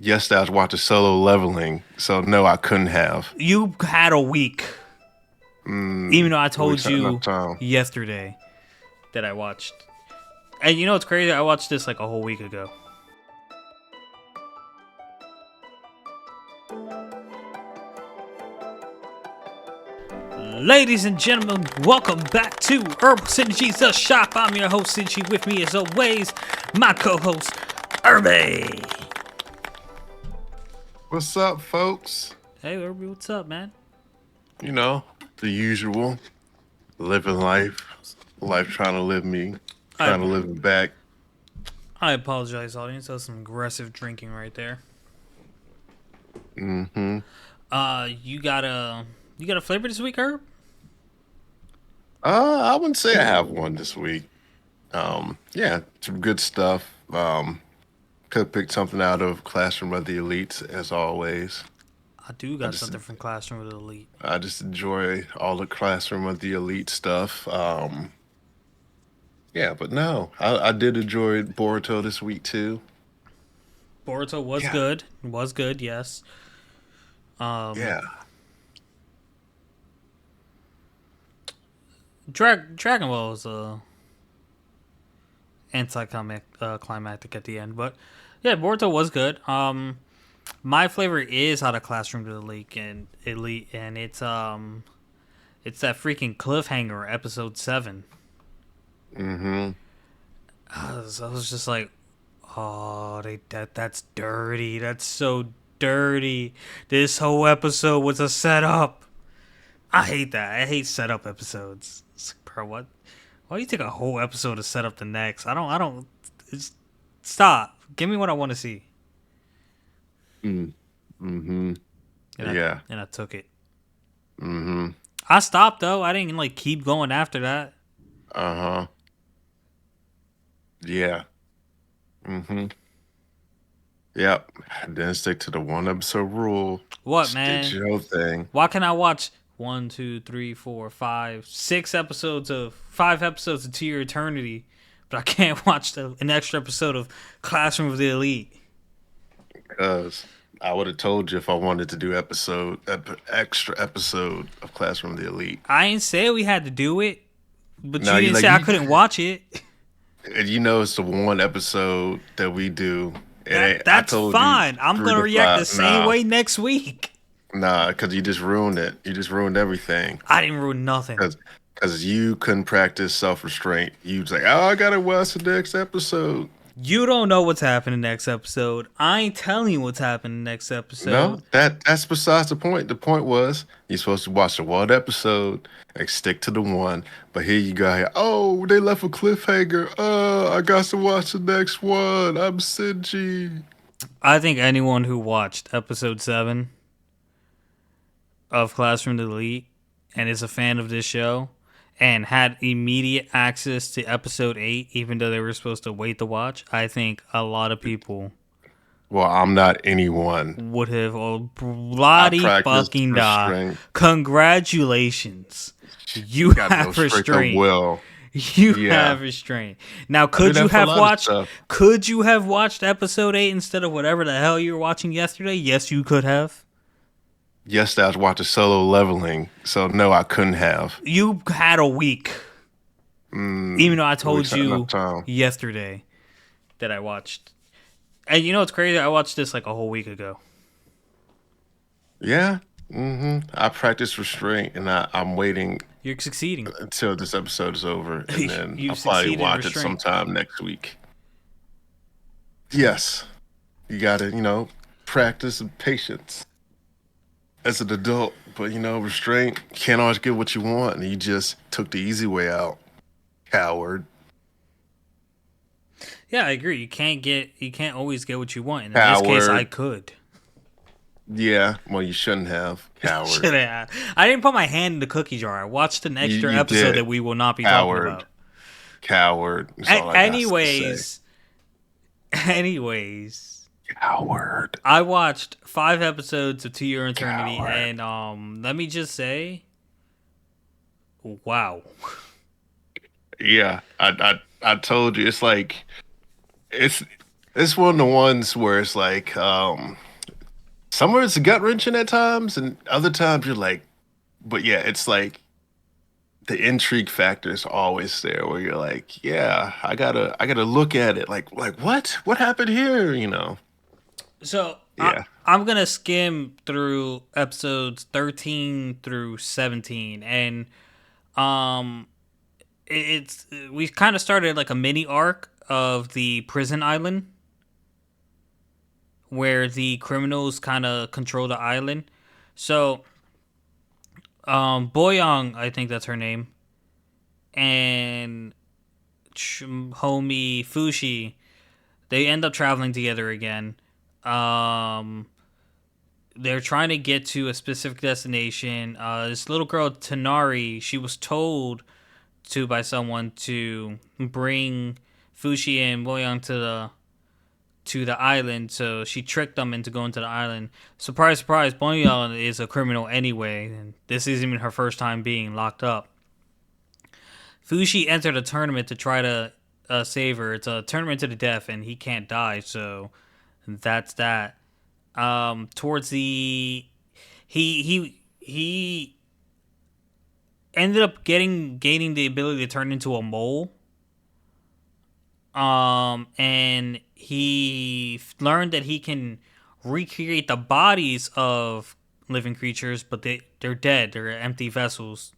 Yesterday I was watching Solo Leveling, so no, I couldn't have. You had a week, even though I What we told talking about you time? yesterday that I watched. And you know what's crazy? I watched this like a whole week ago. Ladies and gentlemen, welcome back to Irbal Sinergy, the shop. I'm your host, Sinergy. With me, as always, my co-host, Irbal. What's up, folks? Hey, Irbal, what's up, man? You know, the usual. Living life. Life trying to live me. I, Trying to live it back. I apologize, audience. That was some aggressive drinking right there. Mm-hmm. You got a flavor this week, Herb? I wouldn't say I have one this week. Yeah, some good stuff. Could pick something out of Classroom of the Elites, as always. I do I got just something from Classroom with the Elite. I just enjoy all the Classroom of the Elite stuff. Yeah, but no, I did enjoy Boruto this week too. Boruto was Yeah, good. Was good, yes. Um, yeah. Dragon Ball was anticlimactic at the end, but yeah, Boruto was good. My flavor is out of Classroom to the Elite, and it's that freaking cliffhanger, episode 7. Mm-hmm. So I was just like, oh, that's dirty. That's so dirty. This whole episode was a setup. I hate that. I hate setup episodes. It's like, bro, what? Why do you take a whole episode to set up the next? I don't. It's, stop. Give me what I want to see. Mm-hmm. And Yeah. I took it. Mm-hmm. I stopped though. I didn't like keep going after that. Uh-huh. Yeah. Mm-hmm. Yep. Didn't stick to the one episode rule. What, Just did man? your own thing. Why can I watch 5 episodes of To Your Eternity, but I can't watch an extra episode of Classroom of the Elite? Because I would have told you if I wanted to do extra episode of Classroom of the Elite. I ain't say we had to do it, but No, you you didn't like say I couldn't watch it. you know it's the one episode that we do. I That's told you fine. I'm three gonna to react the five. same way next week. Nah, because you just ruined it. You just ruined everything. I didn't ruin nothing. Because you couldn't practice self restraint. You was like, oh, I gotta watch the next episode. You don't know what's happening next episode. I ain't telling you what's happening next No, episode. that's besides the point. The point was you're supposed to watch the one episode and stick to the one. But here you go. Oh, they left a cliffhanger. I got to watch the next one. I'm Sinji. I think anyone who watched episode 7 of Classroom to the Elite and is a fan of this show and had immediate access to episode 8, even though they were supposed to wait to watch, I think a lot of people Well, I'm not anyone. would have I bloody practiced fucking die. restraint. Congratulations. You Got no have strength of restraint. will. You Yeah. have restraint. Now, I do that for a lot of stuff. could you have watched episode 8 instead of whatever the hell you were watching yesterday? Yes, you could have. Yesterday I was watching Solo Leveling, so no, I couldn't have. You had a week, even though I What we told talking you about time? yesterday that I watched. And you know what's crazy? I watched this like a whole week ago. Yeah. I practiced restraint, and I'm waiting You're succeeding. until this episode is over, and then You I'll probably succeeded in watch it restraint. sometime next week. Yes, you gotta, practice patience as an adult, but restraint can't always get what you want, and you just took the easy way out, coward. Yeah, I agree. You can't always get what you want. And in this case, I Coward. could. Yeah, well, you shouldn't have, coward. Should have. I didn't put my hand in the cookie jar. I watched an extra You episode did. that we will not be talking Coward. about. Coward. That's all I got to say. Anyways, Coward. I watched 5 episodes of To Your Eternity, Coward. and let me just say, wow. Yeah, I told you it's like it's it's one of the ones where it's like some of it's gut wrenching at times, and other times you're like, but yeah, it's like the intrigue factor is always there where you're like, yeah, I gotta look at it like what happened here, you know? So Yeah. I'm gonna skim through episodes 13 through 17, and um, it's we kind of started like a mini arc of the prison island where the criminals kind of control the island. So Boyoung, I think that's her name, and homie Fushi, they end up traveling together again. Um, they're trying to get to a specific destination. This little girl Tanari, she was told to by someone to bring Fushi and Boyoung to the island, so she tricked them into going to the island. Surprise, surprise, Boyoung is a criminal anyway, and this isn't even her first time being locked up. Fushi entered a tournament to try to save her. It's a tournament to the death, and he can't die, so that's that. Towards the he ended up gaining the ability to turn into a mole. And he learned that he can recreate the bodies of living creatures, but they're dead. They're empty vessels.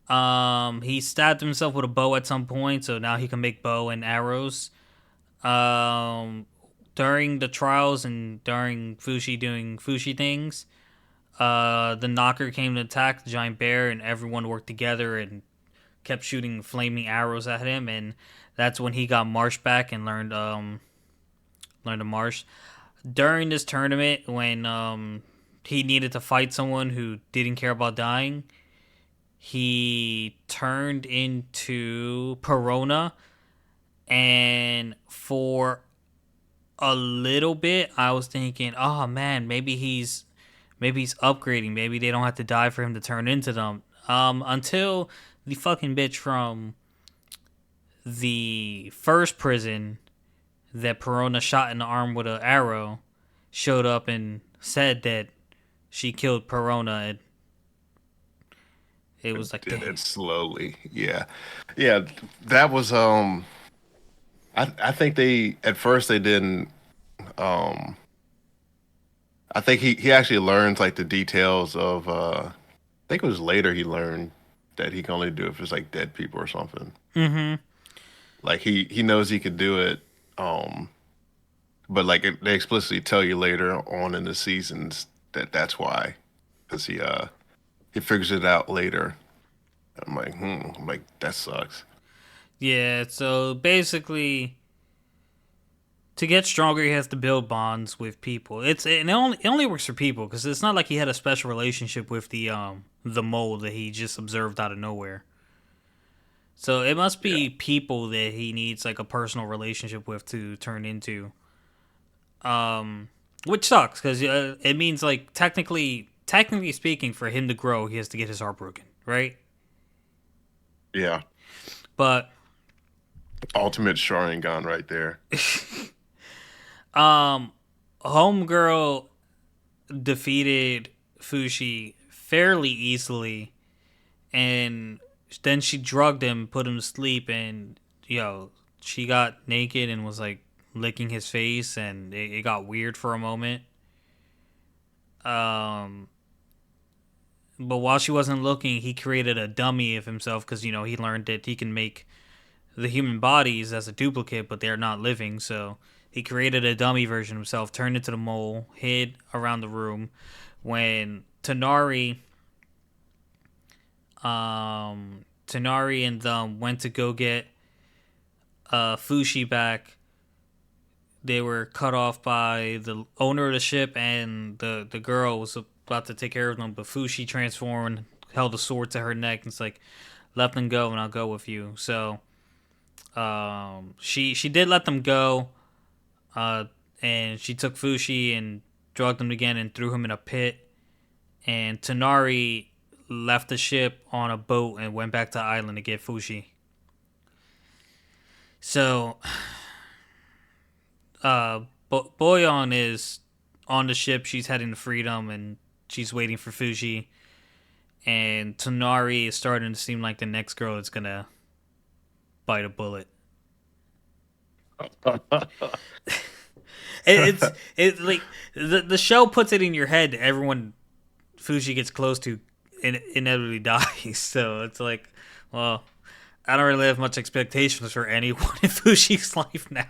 He stabbed himself with a bow at some point, so now he can make bow and arrows. Um, During the trials and during Fushi doing Fushi things, the knocker came to attack the giant bear, and everyone worked together and kept shooting flaming arrows at him, and that's when he got Marsh back and learned to marsh. During this tournament, when he needed to fight someone who didn't care about dying, he turned into Perona, and for a little bit, I was thinking, oh man, maybe he's upgrading. Maybe they don't have to die for him to turn into them. Until the fucking bitch from the first prison that Perona shot in the arm with an arrow showed up and said that she killed Perona. And it was like, Did damn. it slowly. Yeah. Yeah, that was I think they at first they didn't um I think he actually learns like the details of I think it was later he learned that he can only do it if it's like dead people or something. Mm-hmm. Like he knows he could do it, but like they explicitly tell you later on in the seasons that that's why, because he figures it out later. I'm like, I'm like that sucks. Yeah. So basically, to get stronger, he has to build bonds with people. It only works for people because it's not like he had a special relationship with the mole that he just observed out of nowhere. So it must Yeah, be people that he needs like a personal relationship with to turn into. Which sucks because it means like technically speaking, for him to grow, he has to get his heart broken, right? yeah. But Ultimate Sharingan right there. um, homegirl defeated Fushi fairly easily, and then she drugged him, put him to sleep, and she got naked and was like licking his face, and it got weird for a moment. Um, but while she wasn't looking, he created a dummy of himself because he learned that he can make the human bodies as a duplicate, but they're not living. So he created a dummy version of himself, turned into the mole, hid around the room. When Tanari and them went to go get Fushi back, they were cut off by the owner of the ship, and the girl was about to take care of them, but Fushi transformed, held a sword to her neck, and it's like, let them go and I'll go with you. So she did let them go, uh, and she took Fushi and drugged him again and threw him in a pit. And Tanari left the ship on a boat and went back to the island to get Fushi. So Boyon is on the ship. She's heading to freedom, and she's waiting for Fuji. And Tonari is starting to seem like the next girl that's gonna bite a bullet. It's like the show puts it in your head. Everyone Fuji gets close to inevitably dies. So it's like, well, I don't really have much expectations for anyone in Fushi's life now.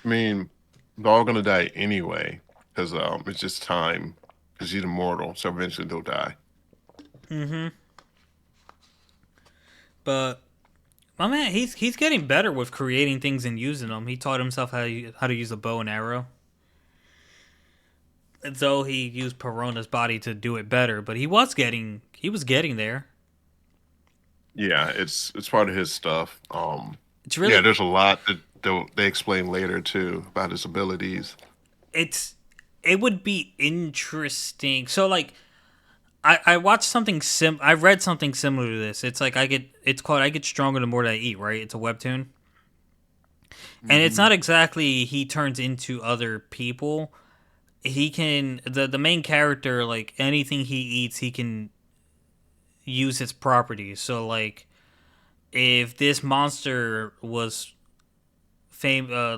I mean, they're all gonna die anyway, because it's just time. Because he's immortal, so eventually they'll die. Mm-hmm. But my man, he's getting better with creating things and using them. He taught himself how to use a bow and arrow. Though he used Perona's body to do it better, but he was getting there. Yeah, it's part of his stuff. It's Yeah, really there's a lot that they explain later too about his abilities. it's it would be interesting. So like I watched I read something similar to this. It's like it's called I Get Stronger the More That I Eat, right? It's a webtoon. And it's Hmm. not exactly he turns into other people. He can the main character, like anything he eats, he can use its properties. So like if this monster was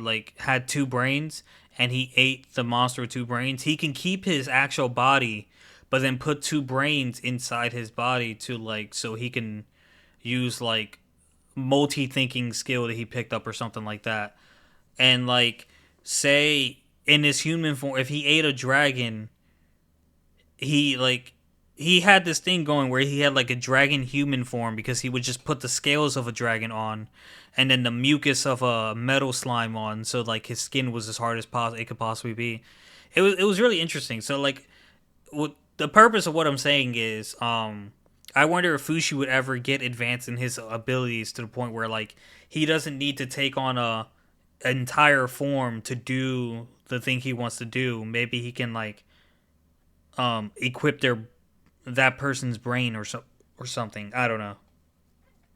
like had two brains and he ate the monster with two brains, he can keep his actual body but then put two brains inside his body to like so he can use like multi-thinking skill that he picked up or something like that. And like say in his human form if he ate a dragon, he like he had this thing going where he had like a dragon human form because he would just put the scales of a dragon on and then the mucus of a metal slime on, so like his skin was as hard as it could possibly be. It was really interesting. So like what the purpose of what I'm saying is I wonder if Fushi would ever get advanced in his abilities to the point where like he doesn't need to take on a entire form to do the thing he wants to do. Maybe he can like equip that person's brain or something. I don't know.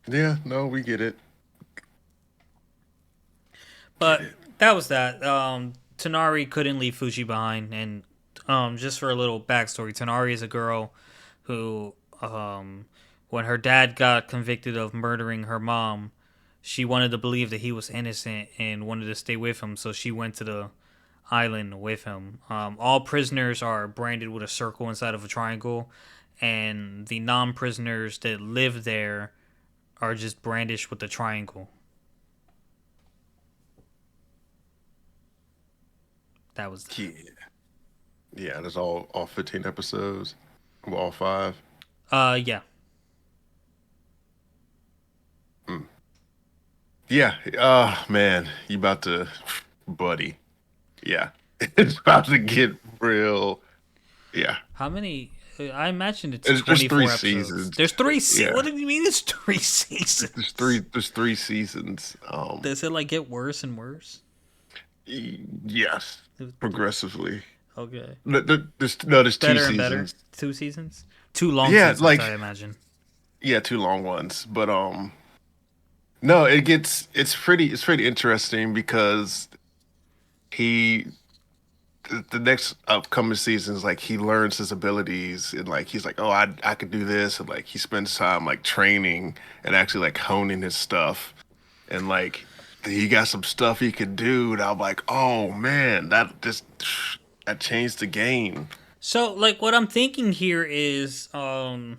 Yeah, no, we get it. Get But it. that was that. Tanari couldn't leave Fuji behind, and just for a little backstory, Tanari is a girl who, when her dad got convicted of murdering her mom, she wanted to believe that he was innocent and wanted to stay with him, so she went to the island with him. All prisoners are branded with a circle inside of a triangle, and the non-prisoners that live there are just brandished with the triangle. That was that. Yeah, yeah. There's all 15 episodes. Well, all five. Yeah. Mm. Yeah. Man, you about to, buddy. Yeah, it's about to get real. Yeah, How many? I imagine it's there's three 24 episodes. seasons. There's three. Yeah, What do you mean? It's three there's seasons. three. There's three seasons. Does it like get worse and worse? Yes, progressively. Okay. There's two Better and better. seasons. 2 seasons. 2 long Yeah, seasons, I like imagine. yeah, two long ones. But no, it's pretty interesting because he the next upcoming seasons like he learns his abilities and like he's like, oh, I could do this, and like he spends time like training and actually like honing his stuff, and like he got some stuff he could do, and I'm like, oh man, that changed the game. So, like, what I'm thinking here is, so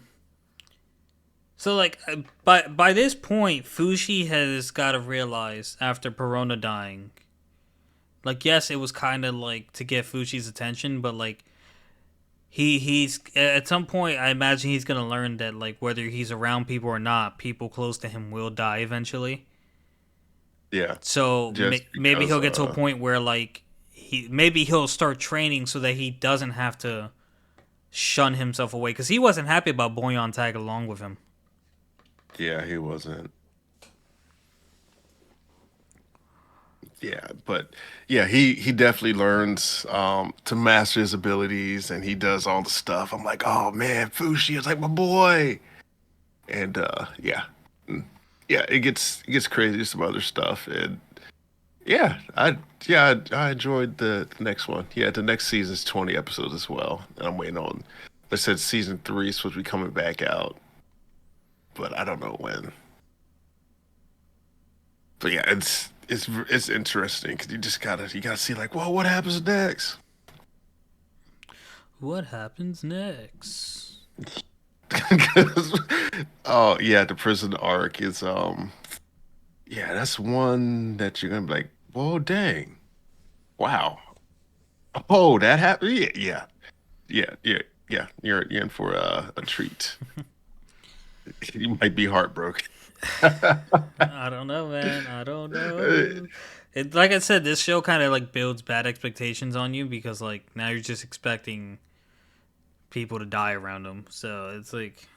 like, by this point, Fushi has got to realize after Perona dying, like, yes, it was kind of like to get Fushi's attention, but like, he's at some point, I imagine he's gonna learn that like whether he's around people or not, people close to him will die eventually. Yeah, So just maybe because he'll get to a point where like he'll start training so that he doesn't have to shun himself away because he wasn't happy about Boyan tag along with him. yeah, he wasn't. Yeah, but yeah, he definitely learns to master his abilities, and he does all the stuff. I'm like, oh man, Fushi is like my boy. And yeah. Mm. Yeah, it gets crazy, some other stuff. And Yeah, I enjoyed the next one. Yeah, the next season's 20 episodes as well. And I'm waiting on. They said season three is supposed to be coming back out, but I don't know when. But yeah, it's interesting because you gotta see like, well, what happens next? What happens next? 'Cause- oh yeah, the prison arc is yeah, that's one that you're gonna be like, whoa, dang, wow, oh, that happened. Yeah, yeah. You're in for a treat. You might be heartbroken. I don't know, man. I don't know. It, like I said, this show kind of like builds bad expectations on you because like now you're just expecting people to die around them. So it's like,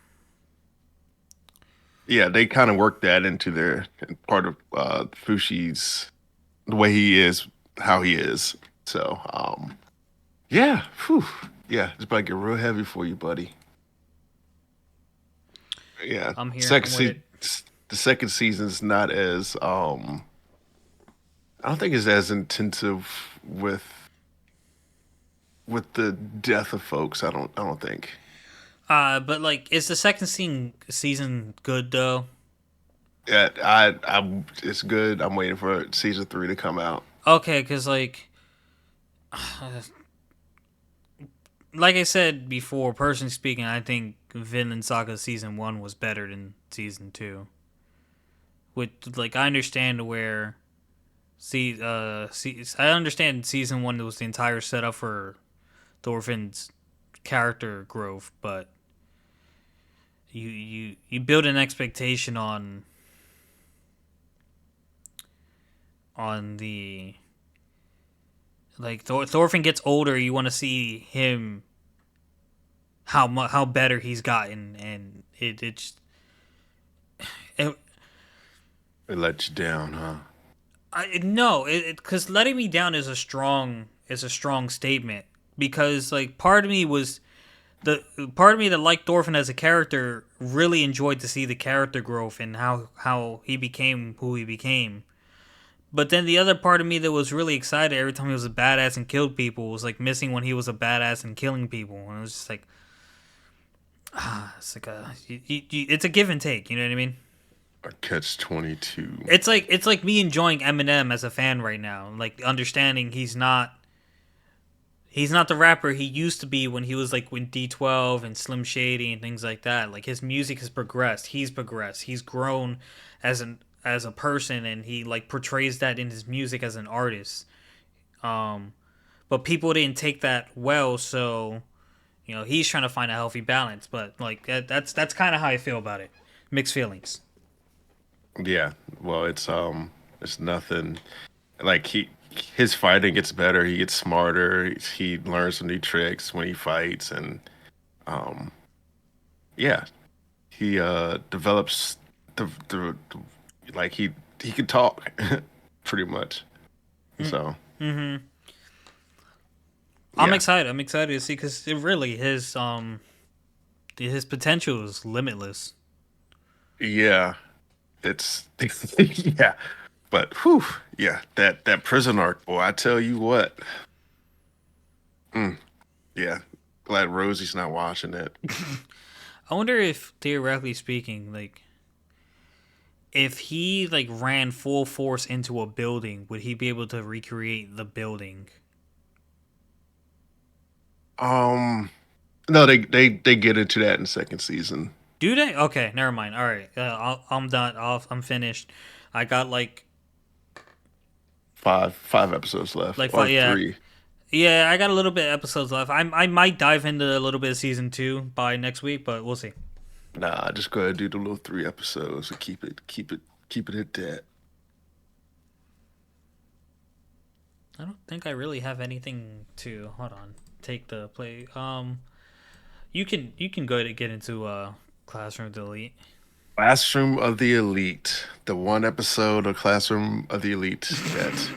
Yeah, they kind of work that into their part of Fushi's the way he is, how he is. So, yeah, whew, yeah, it's about to get real heavy for you, buddy. Yeah, I'm here. second I'm with it. the second season's not as I don't think it's as intensive with the death of folks. I don't think. But like, is the second season good though? Yeah, it's good. I'm waiting for season three to come out. Okay, because like I said before, personally speaking, I think Vinland Saga season one was better than season two. With like, I understand where I understand season one was the entire setup for Thorfinn's character growth, but you build an expectation on the like Thorfinn gets older. You want to see him how better he's gotten, and it It let you down, huh? I no it because letting me down is a strong statement because like the part of me that liked Thorfinn as a character really enjoyed to see the character growth and how he became who he became. But then the other part of me that was really excited every time he was a badass and killed people was like missing when he was a badass and killing people, and it was just like it's like it's a give and take. You know what I mean? A catch 22. It's like me enjoying Eminem as a fan right now, like understanding he's not the rapper he used to be when he was like with D12 and Slim Shady and things like that. Like his music has progressed. He's progressed. He's grown as a person, and he like portrays that in his music as an artist. Um, but people didn't take that well, so he's trying to find a healthy balance. But like that's kind of how I feel about it. Mixed feelings. Yeah. Well, it's nothing like his fighting gets better, he gets smarter, he learns some new tricks when he fights and um yeah, he develops like he can talk pretty much. So, Mm-hmm. I'm yeah. excited. I'm excited to see because it really his potential is limitless. Yeah. It's yeah. But whew, yeah, that prison arc, boy, I tell you what. Mm, yeah. Glad Rosie's not watching it. I wonder if theoretically speaking, like if he like ran full force into a building, would he be able to recreate the building? Um no, they get into that in second season. Do they? Okay, never mind. All right, I'm done. I'm finished. I got Five episodes left like or five. Yeah, three. yeah. I got a little bit of episodes left. I might dive into a little bit of season two by next week, but we'll see. Nah, just go ahead and do the little three episodes and keep it at that. I don't think I really have anything to hold on. Take the play. You can go to get into Classroom Delete. Classroom of the Elite, the one episode of Classroom of the Elite that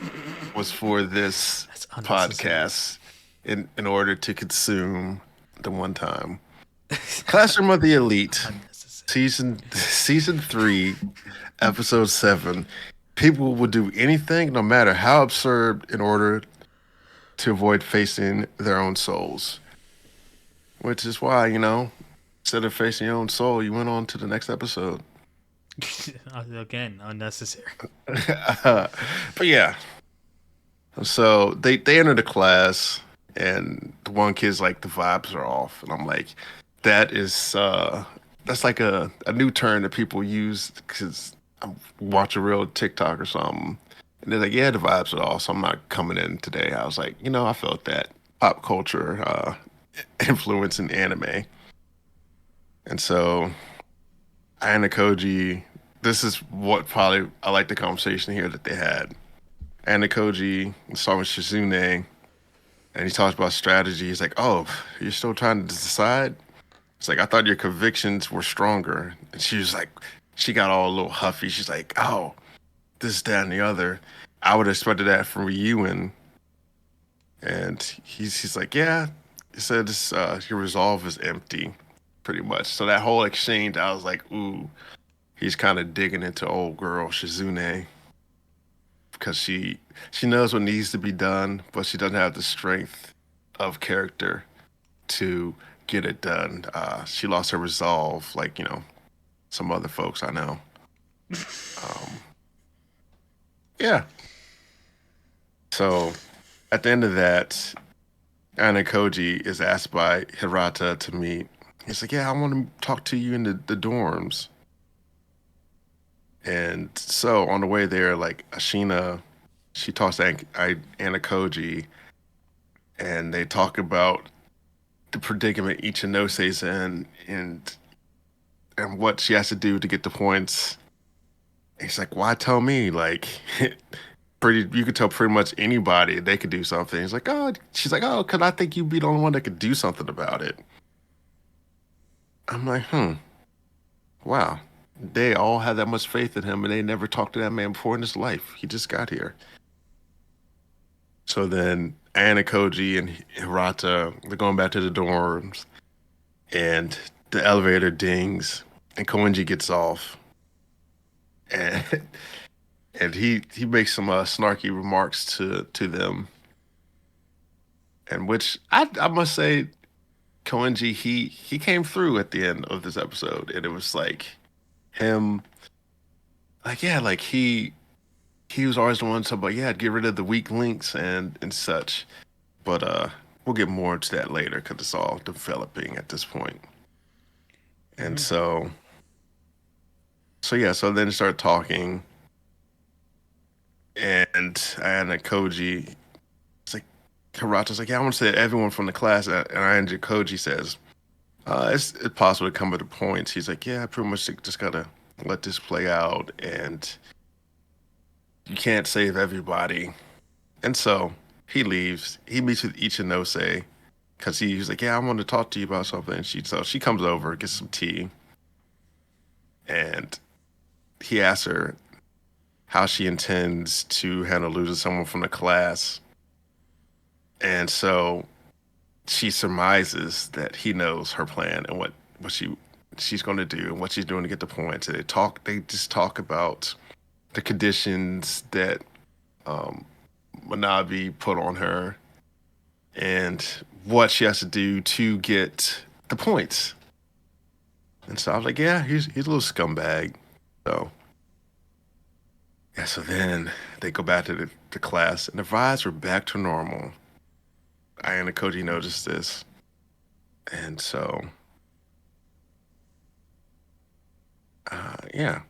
was for this That's unnecessary. podcast in order to consume the one time. Classroom of the Elite, Unnecessary. season 3, episode 7. people will do anything, no matter how absurd, in order to avoid facing their own souls. Which is why, instead of facing your own soul, you went on to the next episode. Again, unnecessary. But yeah, so they enter the class, and the one kid's like, the vibes are off, and I'm like, that is that's like a new term that people use because I watch a real TikTok or something, and they're like, yeah, the vibes are off, so I'm not coming in today. I was like, I felt that pop culture influence in anime, and so Anna Koji. This is what probably I like the conversation here that they had. Anna Koji was talking with Shizune, and he talks about strategy. He's like, "Oh, you're still trying to decide?" It's like, "I thought your convictions were stronger." And she was like, she got all a little huffy. She's like, "Oh, this, that, and the other." I would have expected that from Ryuen. And he's like, "Yeah." He said, "Your resolve is empty, pretty much." So that whole exchange, I was like, "Ooh." He's kind of digging into old girl Shizune because she knows what needs to be done, but she doesn't have the strength of character to get it done. She lost her resolve, like some other folks I know. Um, yeah. So at the end of that, Anna Koji is asked by Hirata to meet. He's like, "Yeah, I want to talk to you in the dorms." And so on the way there, like Ashina, she talks to Anna Koji, and they talk about the predicament Ichinose in, and what she has to do to get the points. He's like, "Why tell me?" Like, pretty, you could tell pretty much anybody they could do something. He's like, "Oh," she's like, "Oh, because I think you'd be the only one that could do something about it." I'm like, wow. They all had that much faith in him, and they never talked to that man before in his life. He just got here. So then Anna Koji and Hirata, they're going back to the dorms, and the elevator dings, and Koenji gets off, and and he makes some snarky remarks to them, and which I must say, Koenji he came through at the end of this episode, and it was like him, like yeah, like he was always the one to talk about, yeah, get rid of the weak links and such, but we'll get more into that later because it's all developing at this point. And Hmm. so yeah, so then they start talking, and Koji, it's like Karata's like, yeah, I want to say everyone from the class, and Koji says, it's possible to come to the points. He's like, yeah, I pretty much just gotta let this play out, and you can't save everybody. And so he leaves. He meets with Ichinose because he's like, yeah, I want to talk to you about something. And she comes over, gets some tea, and he asks her how she intends to handle losing someone from the class. And so she surmises that he knows her plan and what she's going to do and what she's doing to get the points. And they just talk about the conditions that um, Manabi put on her and what she has to do to get the points. And so I was like, yeah, he's a little scumbag. So yeah, so then they go back to the class and the vibes were back to normal. I and Koji noticed this. And so yeah.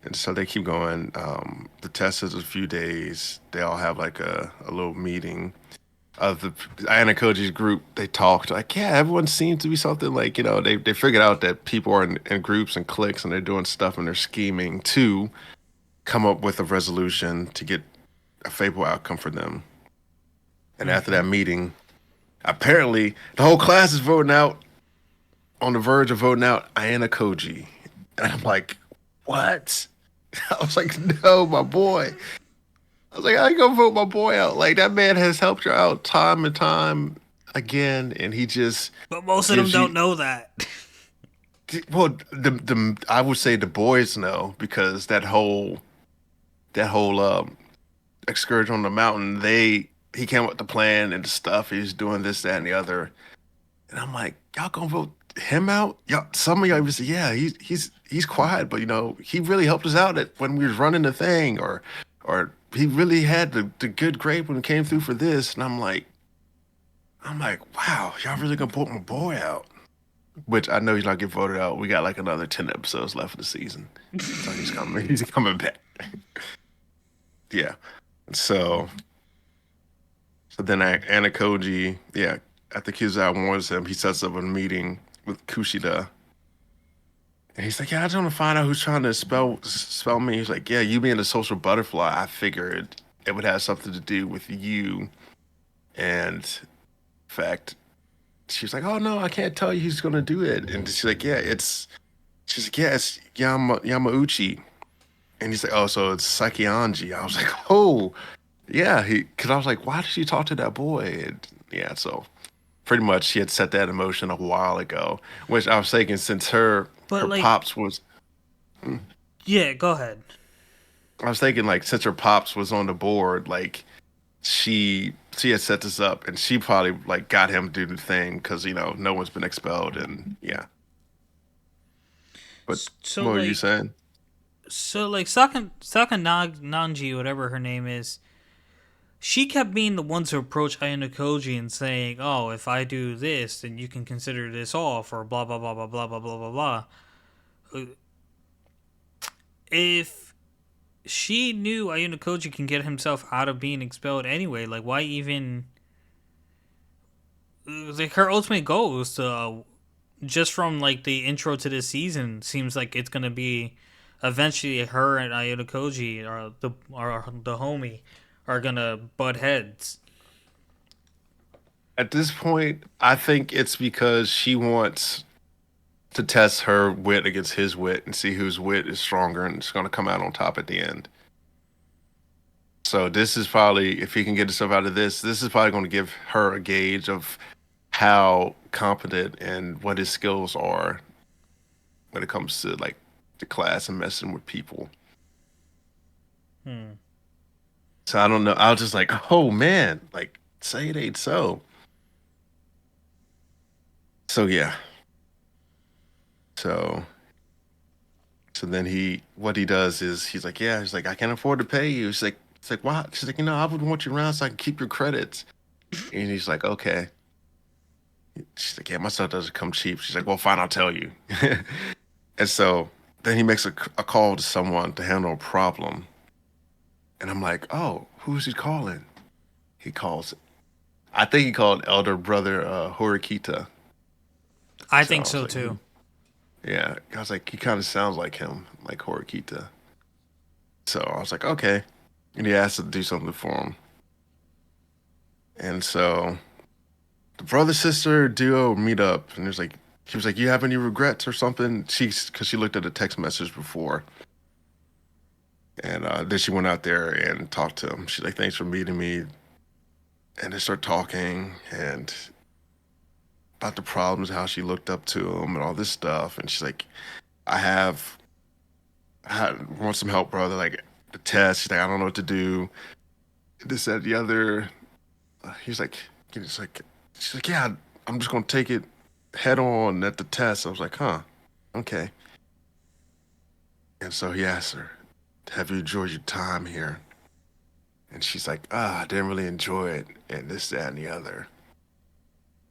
And so they keep going. The test is a few days. They all have like a little meeting of the Anna Koji's group. They talked like, yeah, everyone seems to be something like, they figured out that people are in groups and cliques and they're doing stuff and they're scheming to come up with a resolution to get a favorable outcome for them. And after Hmm. that meeting, apparently the whole class is voting out, on the verge of voting out Ayana Koji. And I'm like, what? I was like, no, my boy. I was like, I go vote my boy out. Like that man has helped you out time and time again, and he just But most of them gives don't you. know that. Well, the I would say the boys know because that whole that whole excursion on the mountain, he came up with the plan and the stuff. He's doing this, that, and the other. And I'm like, y'all gonna vote him out? Y'all, some of y'all even say, yeah, he's quiet, but he really helped us out when we was running the thing, or he really had the good grade when it came through for this. And I'm like, wow, y'all really gonna vote my boy out? Which I know he's not get voted out. We got like another 10 episodes left of the season, so he's coming. He's coming back. Yeah. So so then Anakoji, yeah, after Kizaru warns him, he sets up a meeting with Kushida. And he's like, yeah, I just want to find out who's trying to spell me. He's like, yeah, you being a social butterfly, I figured it would have something to do with you. And in fact, she's like, oh no, I can't tell you who's gonna do it. And she's like, yeah, it's Yamauchi. And he's like, oh, so it's Sakianji. I was like, oh, yeah, because I was like, why did she talk to that boy? And yeah, so pretty much she had set that in motion a while ago, which I was thinking since But her like, pops was, yeah, go ahead. I was thinking like since her pops was on the board, like she had set this up, and she probably like got him to do the thing because no one's been expelled, and yeah. But So what were you like, saying? Saka Nanji, whatever her name is, she kept being the one to approach Ayano Koji and saying, "Oh, if I do this, then you can consider this off," or blah blah blah blah blah blah blah blah blah. If she knew Ayano Koji can get himself out of being expelled anyway, like why even? Like her ultimate goal is to just from like the intro to this season seems like it's gonna be eventually her and Ayano Koji or the homie are gonna butt heads. At this point, I think it's because she wants to test her wit against his wit and see whose wit is stronger and it's going to come out on top at the end. So this is probably, if he can get himself out of this is probably going to give her a gauge of how competent and what his skills are when it comes to like the class and messing with people. Hmm. So I don't know. I was just like, oh man, like say it ain't so. So yeah. So So then what he does is he's like, yeah, he's like, I can't afford to pay you. It's like, why? She's like, I would want you around so I can keep your credits. And he's like, okay. She's like, yeah, my stuff doesn't come cheap. She's like, well, fine, I'll tell you. And so then he makes a call to someone to handle a problem. And I'm like, oh, who's he calling? He calls, I think he called elder brother Horikita. I So think I was so like, too. yeah, I was like, he kind of sounds like him, like Horikita. So I was like, okay. And he asked to do something for him. And so the brother sister duo meet up, and there's like, he was like, you have any regrets or something? Because she looked at a text message before. And then she went out there and talked to him. She's like, thanks for meeting me. And they start talking and about the problems, how she looked up to him and all this stuff. And she's like, I have, want some help, brother. Like the test. She's like, I don't know what to do. This, that, the other. He's like, he's like, she's like, yeah, I'm just gonna take it head on at the test. I was like, huh, okay. And so he asked her, have you enjoyed your time here? And she's like, I didn't really enjoy it, and this, that, and the other.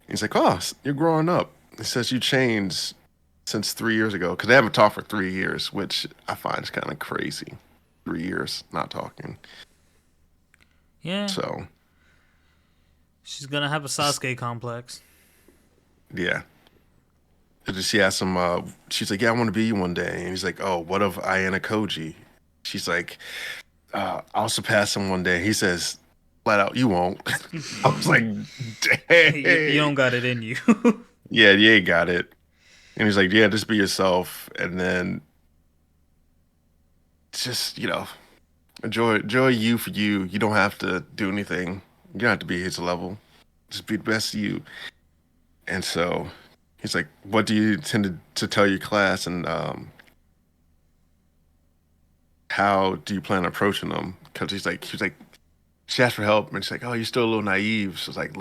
He's like, oh, you're growing up. He says you changed since 3 years ago, because they haven't talked for 3 years, which I find is kind of crazy. 3 years not talking. Yeah, So, she's gonna have a Sasuke complex. yeah. She asked him, she's like, yeah, I want to be you one day. And he's like, oh, what of Ayana Koji? She's like, I'll surpass him one day. He says, flat out, you won't. I was like, You don't dang. got it in you. Yeah, you ain't got it. And he's like, yeah, just be yourself. And then just, enjoy you for you. You don't have to do anything. You don't have to be his level. Just be the best you. And so he's like, what do you intend to tell your class? And how do you plan on approaching them? Because she asked for help, and she's like, oh, you're still a little naive. So it's like,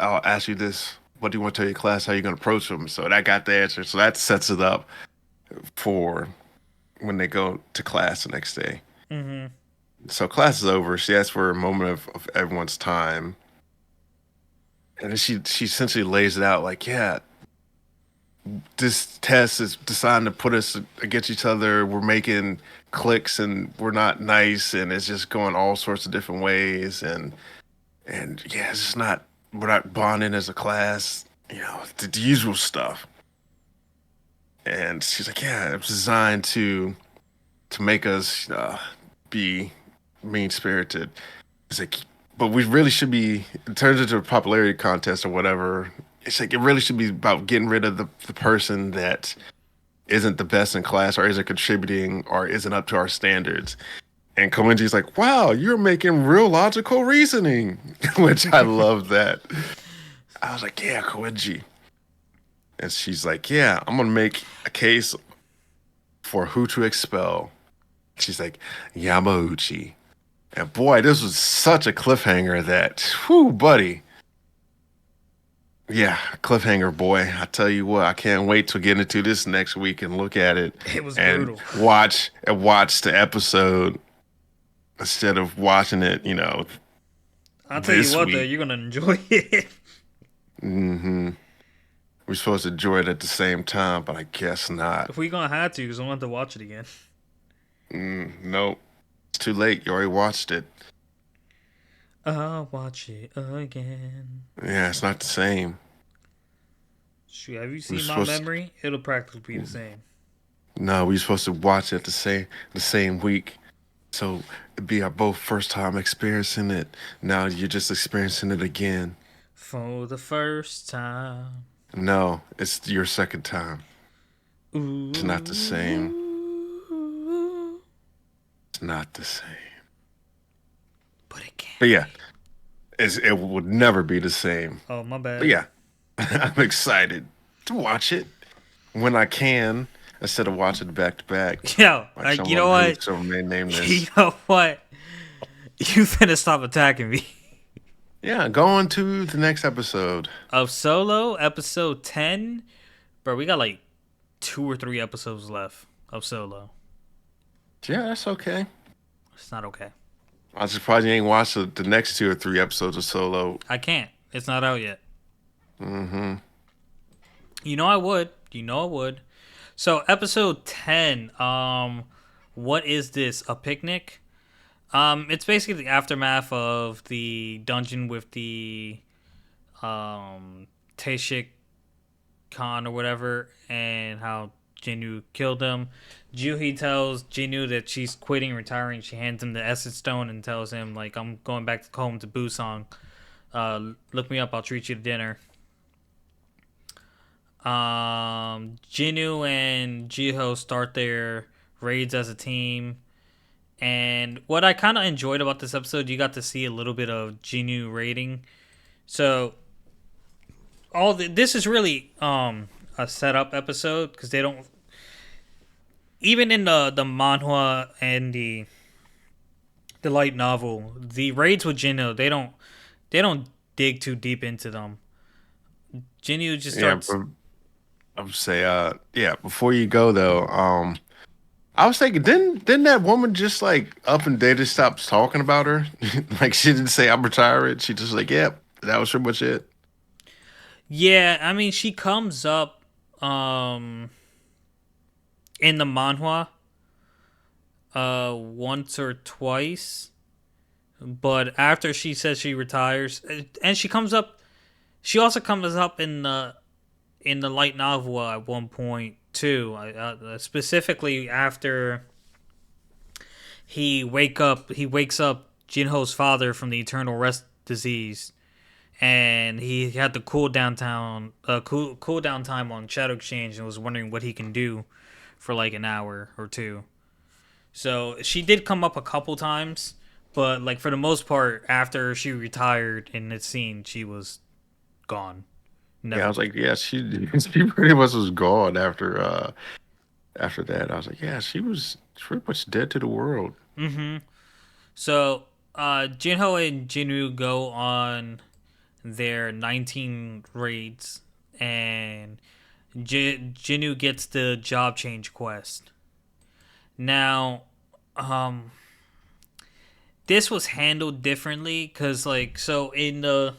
I'll ask you this. What do you want to tell your class? How you gonna approach them? So that got the answer. So that sets it up for when they go to class the next day. Mm-hmm. So class is over. She asks for a moment of everyone's time, and then she essentially lays it out like, yeah, this test is designed to put us against each other. We're making clicks and we're not nice, and it's just going all sorts of different ways. And yeah, it's just not we're not bonding as a class. The usual stuff. And she's like, yeah, it's designed to make us be mean spirited. It's like, but we really should be. It turns into a popularity contest or whatever. It's like it really should be about getting rid of the person that isn't the best in class or isn't contributing or isn't up to our standards. And Koenji's like, wow, you're making real logical reasoning, which I love that. I was like, yeah, Koenji. And she's like, yeah, I'm going to make a case for who to expel. She's like, Yamauchi. And boy, this was such a cliffhanger that, whew, buddy. Yeah, cliffhanger, boy. I tell you what, I can't wait to get into this next week and look at it It was and brutal. watch the episode instead of watching it, I'll tell you this what, though, week. you're gonna enjoy it. Hmm. We're supposed to enjoy it at the same time, but I guess not. If we gonna have to, because I want to watch it again. Nope. It's too late. You already watched it. I'll watch it again. Yeah, it's not the same. Shoot, have you We're seen my supposed memory? It'll practically be the same. No, we're supposed to watch it the same week. So it'd be our both first time experiencing it. Now you're just experiencing it again. For the first time. No, it's your second time. It's not the same. Ooh. It's not the same. But it can But yeah, be. it would never be the same. Oh, my But bad. yeah, I'm excited to watch it when I can instead of watching it back to back. Yo, Like you know what? someone may name You this. know what? You finna stop attacking me. Yeah, going to the next episode. Of Solo, episode 10. Bro, we got like 2 or 3 episodes left of Solo. Yeah, that's okay. It's not okay. I was surprised you ain't watched the next 2 or 3 episodes of Solo. I can't. It's not out yet. Mm-hmm. You know I would. You know I would. So episode 10, what is this? A picnic? It's basically the aftermath of the dungeon with the Taishik Khan or whatever, and how Jinnu killed him. Juhi tells Jinnu that she's quitting, retiring. She hands him the Essence Stone and tells him, like, I'm going back home to Busan. Look me up, I'll treat you to dinner. Jinnu and Jiho start their raids as a team. And what I kind of enjoyed about this episode, you got to see a little bit of Jinnu raiding. So this is really a setup episode because they don't, even in the manhwa and the light novel, the raids with Jinnu, they don't dig too deep into them. Jinnu just Yeah, starts. I would say, yeah. Before you go though, I was thinking, didn't that woman just like up and they just stopped talking about her? Like she didn't say I'm retired. She just like, yep, that was pretty much it. Yeah, I mean, she comes up in the manhwa once or twice, but after she says she retires, and she also comes up in the light novel at one point too. Specifically after he wakes up Jinho's father from the eternal rest disease, and he had the cool down time on Shadow Exchange, and was wondering what he can do for like an hour or two. So she did come up a couple times, but like for the most part, after she retired in the scene, she was gone. Yeah, I Never. was like, yeah, she she pretty much was gone after. After that, I was like, yeah, she was pretty much dead to the world. So, Jinho and Jinwoo go on their 19 raids, and Jinwoo gets the job change quest. Now, um, this was handled differently because, like, so in the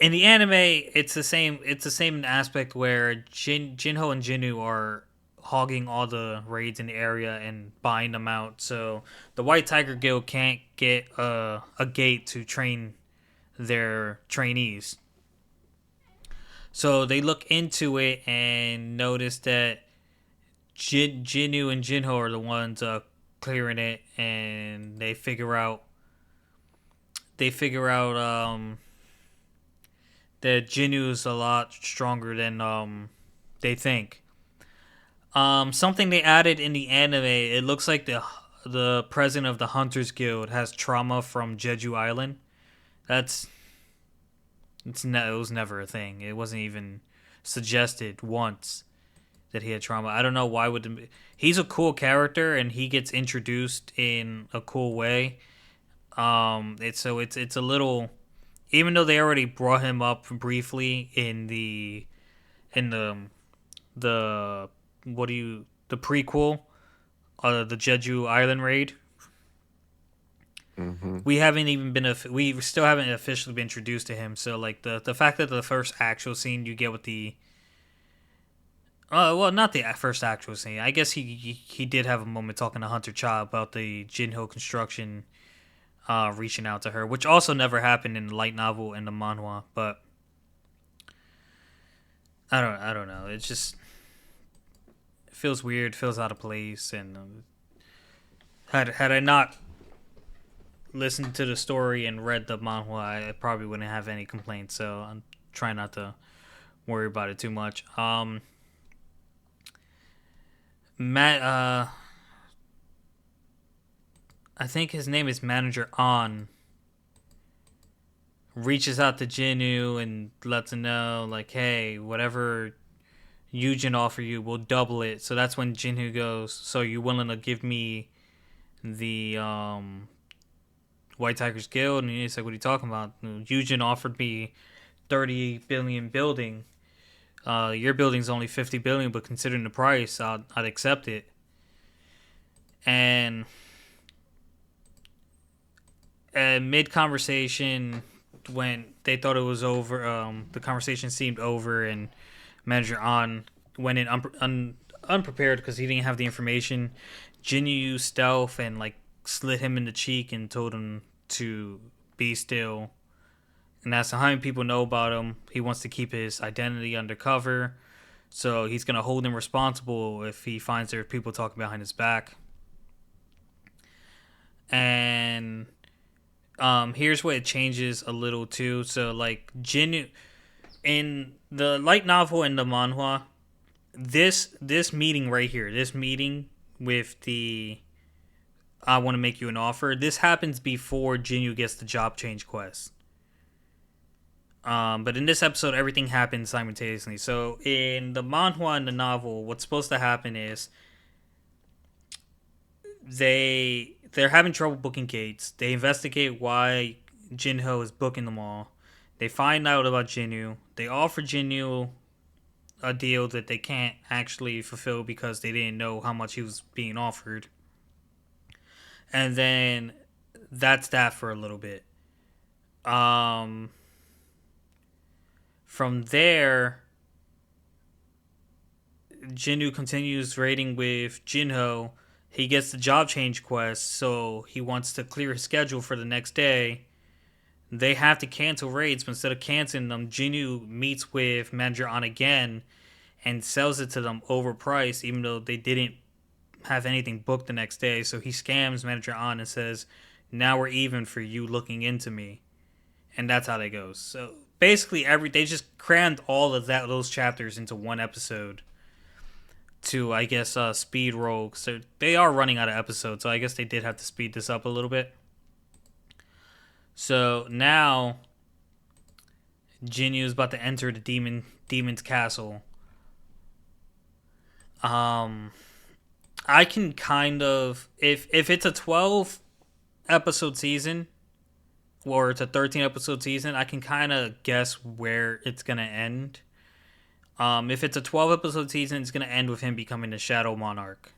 anime, it's the same. It's the same aspect where Jinho and Jinwoo are hogging all the raids in the area and buying them out. So the White Tiger Guild can't get a gate to train their trainees. So they look into it and notice that Jinwoo and Jinho are the ones clearing it, and they figure out that Jinwoo is a lot stronger than they think. Something they added in the anime, it looks like the president of the Hunters Guild has trauma from Jeju Island. That's it was never a thing. It wasn't even suggested once that he had trauma. I don't know why would he's a cool character and he gets introduced in a cool way. It's a little, even though they already brought him up briefly in the what do you the prequel, the Jeju Island raid. Hmm. We still haven't officially been introduced to him. So like the fact that the first actual scene you get with the well, not the first actual scene. I guess he did have a moment talking to Hunter Cha about the Jinho construction, reaching out to her, which also never happened in the light novel and the manhwa. But I don't know. It feels weird, feels out of place, and had I not listened to the story and read the manhwa, I probably wouldn't have any complaints. So I'm trying not to worry about it too much. Matt, I think his name is Manager On, reaches out to Jinu and lets him know, like, hey, whatever Yujin offer you, we'll double it. So that's when Jinhu goes, so you willing to give me the White Tigers Guild? And he's like, what are you talking about? Yujin offered me 30 billion building. Your building's only 50 billion, but considering the price, I'd accept it. And mid conversation, when they thought it was over, the conversation seemed over, and Manager On went in unprepared because he didn't have the information. Jinyu used stealth and like slit him in the cheek and told him to be still. And that's how many people know about him. He wants to keep his identity undercover, so he's gonna hold him responsible if he finds there are people talking behind his back. And here's where it changes a little too. So like Jinyu in the light novel and the manhwa, this meeting right here, this meeting with the I want to make you an offer. This happens before Jinyu gets the job change quest. But in this episode, everything happens simultaneously. So in the manhwa and the novel, what's supposed to happen is they're having trouble booking gates. They investigate why Jinho is booking them all. They find out about Jinyu. They offer Jinyu a deal that they can't actually fulfill because they didn't know how much he was being offered. And then that's that for a little bit. Um, from there, Jinyu continues raiding with Jinho. He gets the job change quest, so he wants to clear his schedule for the next day. They have to cancel raids, but instead of canceling them, Jinyu meets with Manager On again and sells it to them overpriced, even though they didn't have anything booked the next day. So he scams Manager On and says, "Now we're even for you looking into me," and that's how they go. So basically, they just crammed all of those chapters into one episode to, I guess, speed roll. So they are running out of episodes, so I guess they did have to speed this up a little bit. So now Jinyu is about to enter the demon's castle. Um, I can kind of if it's a 12 episode season or it's a 13 episode season, I can kind of guess where it's gonna end. If it's a 12 episode season, it's gonna end with him becoming the Shadow Monarch.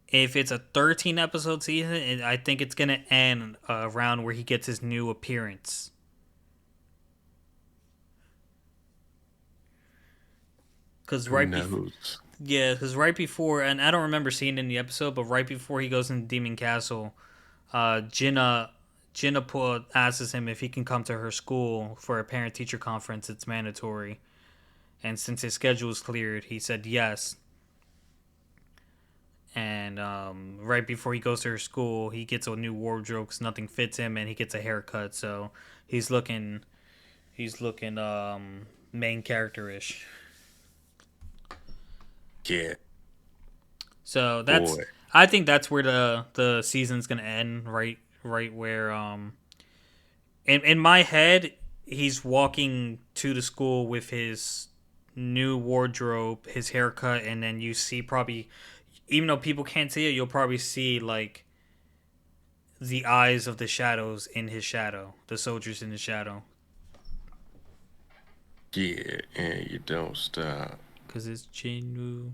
If it's a 13 episode season, I think it's gonna end around where he gets his new appearance. Cause Who right before, knows? yeah, cause right before, and I don't remember seeing it in the episode, but right before he goes into Demon Castle, Jinna asks him if he can come to her school for a parent teacher conference. It's mandatory, and since his schedule is cleared, he said yes. And right before he goes to her school, he gets a new wardrobe because nothing fits him, and he gets a haircut. So he's looking main character-ish. Yeah, So that's boy. I think that's where the season's gonna end. Right where in my head he's walking to the school with his new wardrobe, his haircut, and then you see probably, even though people can't see it, you'll probably see like the eyes of the shadows in his shadow, the soldiers in his shadow, Yeah, and you don't stop. because it's Jinwoo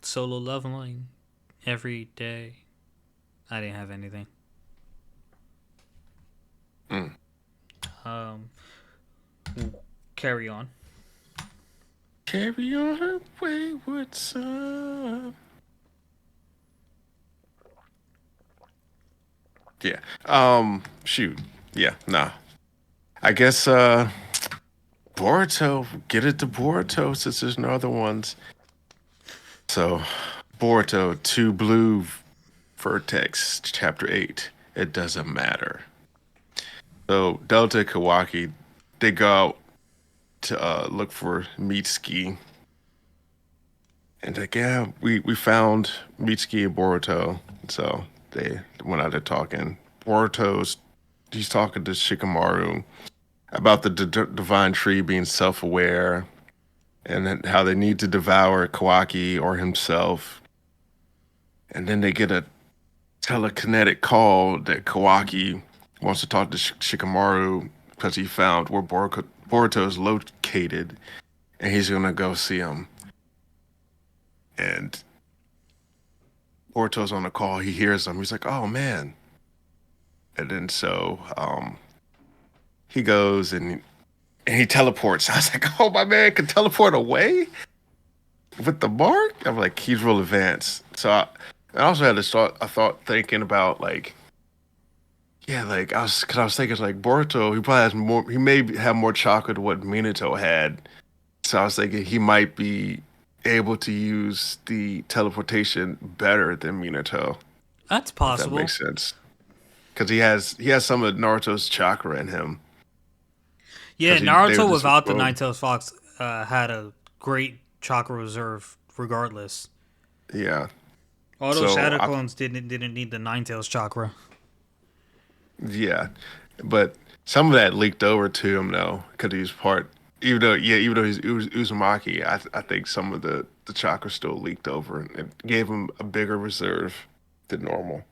solo leveling every day. I didn't have anything. Mm. Um, carry on. Carry on her wayward son. Yeah. Shoot. Yeah. Nah. I guess. Boruto. Get it to Boruto since there's no other ones. So, Boruto, Two Blue Vertex, Chapter 8. It doesn't matter. So, Delta and Kawaki, they go out to look for Mitsuki. And like, yeah, we found Mitsuki and Boruto. So, they went out there talking. He's talking to Shikamaru about the divine tree being self-aware and then how they need to devour Kawaki or himself. And then they get a telekinetic call that Kawaki wants to talk to Shikamaru because he found where Boruto is located, and he's gonna go see him. And Boruto's on the call. He hears him. He's like, "Oh man!" And then he goes and he teleports. I was like, "Oh, my man can teleport away with the mark." I'm like, he's real advanced. I also had this thought thinking about like, yeah, like I was thinking like Boruto, he probably has more. He may have more chakra than what Minato had. So I was thinking he might be able to use the teleportation better than Minato, That's if that possible. makes sense. Because he has some of Naruto's chakra in him. Yeah, They were Naruto just without the well, Nine-Tails Fox had a great chakra reserve regardless. yeah. Although So Shadow I Clones didn't need the Nine-Tails chakra. Yeah, but some of that leaked over to him though, because he was part. Even though he's Uzumaki, I think some of the chakra still leaked over and it gave him a bigger reserve than normal.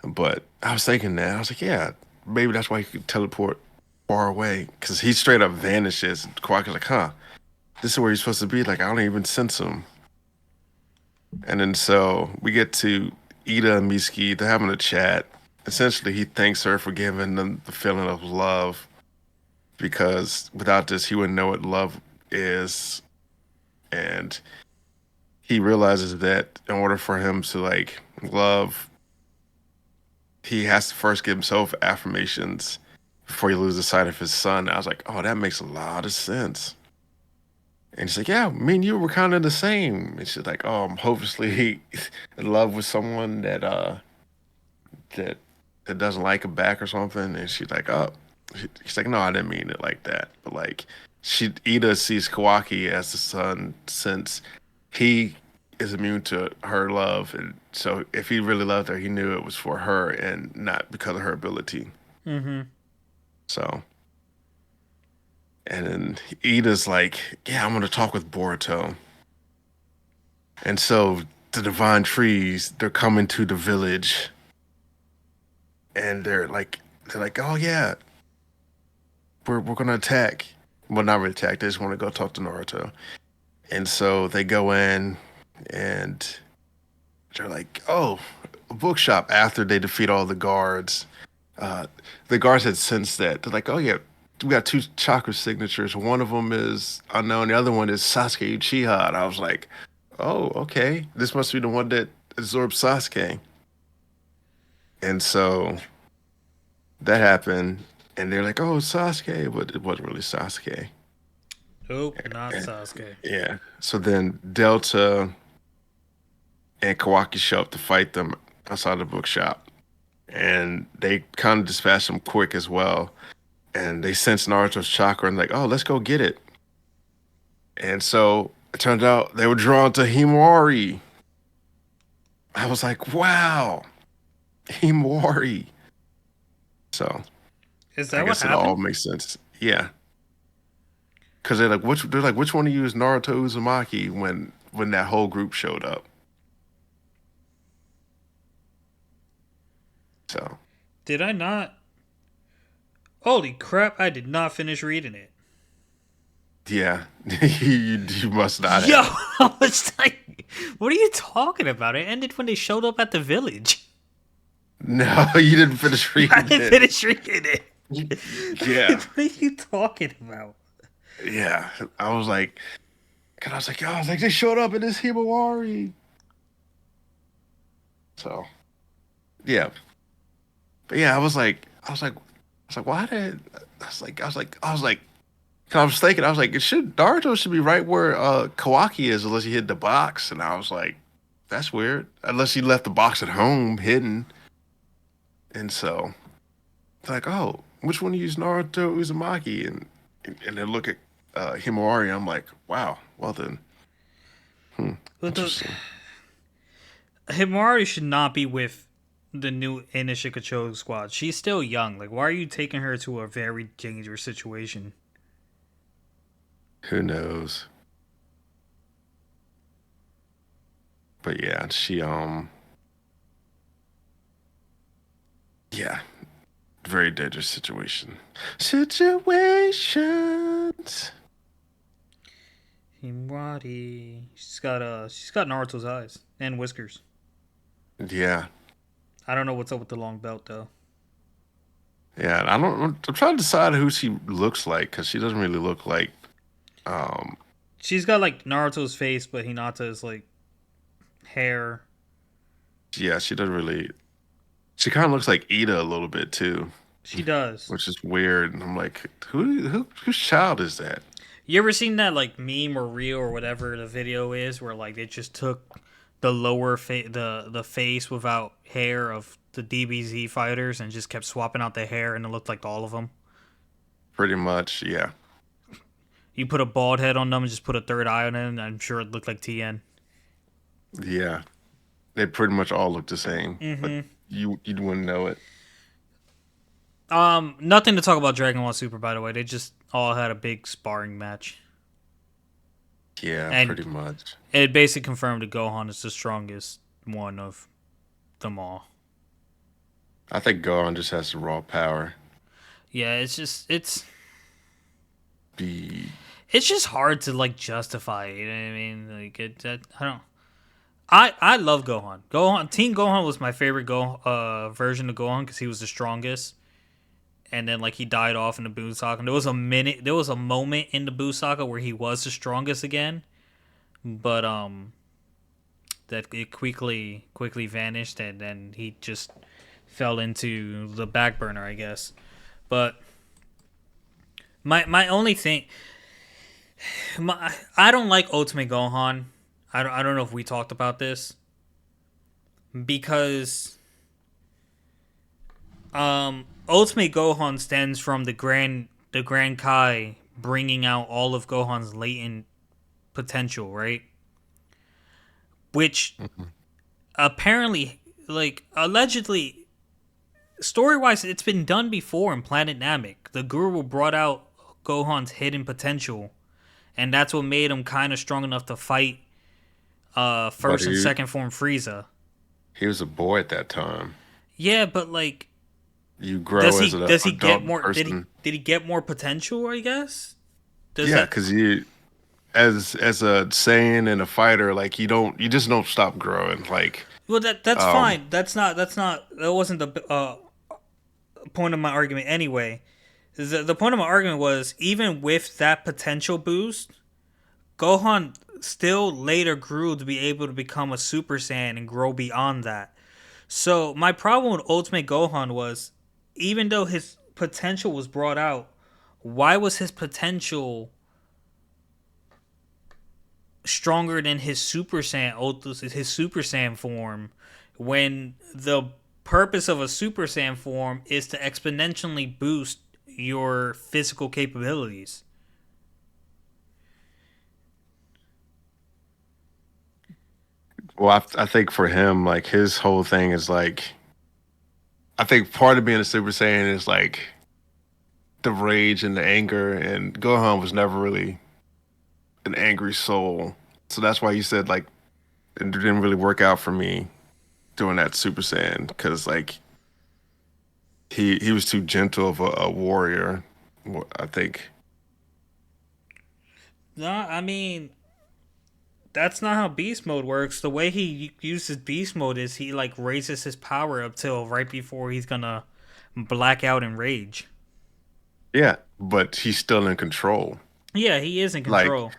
But I was thinking that I was like, yeah, maybe that's why he could teleport far away because he straight up vanishes. And Kwaki's like, huh, this is where he's supposed to be. Like I don't even sense him. And then so we get to Ida and Miski. They're having a chat. Essentially, he thanks her for giving them the feeling of love because without this, he wouldn't know what love is. And he realizes that in order for him to like love, he has to first give himself affirmations before he loses sight of his son. I was like, oh, that makes a lot of sense. And she's like, yeah, me and you were kind of the same. And she's like, oh, I'm hopelessly in love with someone that that doesn't like him back or something. And she's like, oh, she's like, no, I didn't mean it like that. But like, Ida sees Kawaki as the son since he is immune to her love, and so if he really loved her, he knew it was for her and not because of her ability. Mm-hmm. So, and then Ida's like, yeah, I'm gonna talk with Boruto. And so the divine trees, they're coming to the village, and they're like, oh yeah, we're gonna attack. Well, not really attack. They just want to go talk to Naruto. And so they go in, and they're like, oh, a bookshop. After they defeat all uh, the guards had sensed that. They're like, oh yeah, we got two chakra signatures. One of them is unknown. The other one is Sasuke Uchiha. And I was like, oh, okay. This must be the one that absorbed Sasuke. And so that happened. And they're like, oh, it's Sasuke. But it wasn't really Sasuke. Nope, not And, Sasuke. yeah. So then Delta and Kawaki show up to fight them outside the bookshop. And they kind of dispatch them quick as well. And they sense Naruto's chakra and like, oh, let's go get it. And so it turned out they were drawn to Himawari. I was like, wow, Himawari. So Is I that what guess it all happened? makes sense. Yeah. Because they're like, which one of you is Naruto Uzumaki when that whole group showed up. So Did I not? Holy crap! I did not finish reading it. yeah, you must not Yo, have. I was like, what are you talking about? It ended when they showed up at the village. No, you didn't finish I reading didn't it. finish reading it. Yeah. What are you talking about? Yeah. I was like, they showed up in this Himawari. So yeah. But yeah, I was like, why did I was thinking, I was like, Naruto should be right where Kawaki is unless he hid the box. And I was like, that's weird. Unless he left the box at home hidden. And so it's like, oh, which one use Naruto Uzumaki? And then look at Himawari. I'm like, wow, well then, But the interesting. Himari should not be with the new Inishikacho squad. She's still young. Like, why are you taking her to a very dangerous situation? Who knows? But yeah, yeah, very dangerous situation. Situations. Himari. She's got Naruto's eyes and whiskers. Yeah, I don't know what's up with the long belt though. yeah. I don't. I'm trying to decide who she looks like because she doesn't really look like. Um, She's got like Naruto's face, but Hinata's like hair. yeah, she doesn't really. She kind of looks like Ida a little bit too, She does. which is weird. And I'm like, whose child is that? You ever seen that like meme or reel or whatever the video is where like they just took the lower the face without hair of the DBZ fighters and just kept swapping out the hair and it looked like all of them. Pretty much, yeah, You put a bald head on them and just put a third eye on it, and I'm sure it looked like TN. yeah. They pretty much all look the same, but Mm-hmm. you wouldn't know it. Nothing to talk about Dragon Ball Super, by the way. They just all had a big sparring match, Yeah, and pretty much. it basically confirmed that Gohan is the strongest one of them all. I think Gohan just has the raw power. Yeah, Be it's just hard to like justify it. You know what I mean? Like I don't. I love Gohan. Team Gohan was my favorite version of Gohan because he was the strongest. And then like he died off in the Buu Saga. And there was a moment in the Buu Saga where he was the strongest again, but that it quickly vanished, and then he just fell into the back burner, I guess. But my only thing, I don't like Ultimate Gohan. I don't know if we talked about this because Ultimate Gohan stems from the Grand Kai bringing out all of Gohan's latent potential, right? Which apparently, like allegedly, story wise, it's been done before in Planet Namek. The Guru brought out Gohan's hidden potential, and that's what made him kind of strong enough to fight But first and second form Frieza. he was a boy at that time. Yeah, but like, You grow as an does he get adult more? person. Did he get more potential? I guess. Does Yeah, that? because you as a Saiyan and a fighter, like you just don't stop growing. Like, Well, that's um, fine. That wasn't the point of my argument anyway. The point of my argument was even with that potential boost, Gohan still later grew to be able to become a Super Saiyan and grow beyond that. So my problem with Ultimate Gohan was, even though his potential was brought out, why was his potential stronger than his Super Saiyan form, when the purpose of a Super Saiyan form is to exponentially boost your physical capabilities? well, I think for him, like his whole thing is like, I think part of being a Super Saiyan is like the rage and the anger, and Gohan was never really an angry soul. So that's why you said like it didn't really work out for me doing that Super Saiyan because like he was too gentle of a warrior. I think. No, I mean, that's not how beast mode works. The way he uses beast mode is he like raises his power up till right before he's gonna black out in rage. Yeah, but he's still in control. Yeah, he is in Like, control.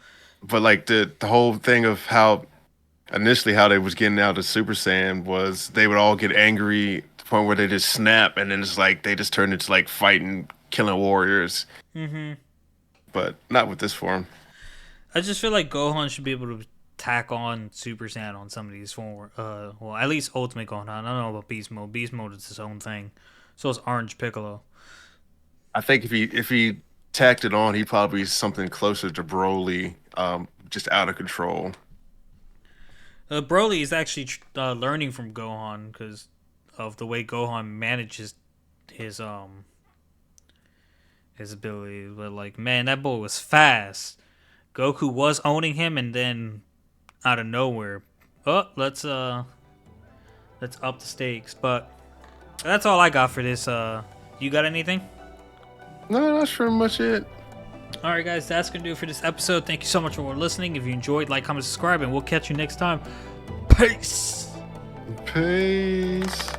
but like the whole thing of how initially how they was getting out of Super Saiyan was they would all get angry to the point where they just snap, and then it's like they just turn into like fighting, killing warriors. Hmm. But not with this form. I just feel like Gohan should be able to tack on Super Saiyan on some of these form. Well, at least Ultimate Gohan. I don't know about Beast Mode. Beast Mode is its own thing. So is Orange Piccolo. I think if he tacked it on, he'd probably be something closer to Broly, just out of control. Broly is actually learning from Gohan because of the way Gohan manages his um his ability. But like, man, that boy was fast. Goku was owning him, and then out of nowhere, oh, let's up the stakes. But that's all I got for this. You got anything? No, that's pretty much it. All right, guys, that's gonna do it for this episode. Thank you so much for listening. If you enjoyed, like, comment, subscribe, and we'll catch you next time. Peace. Peace.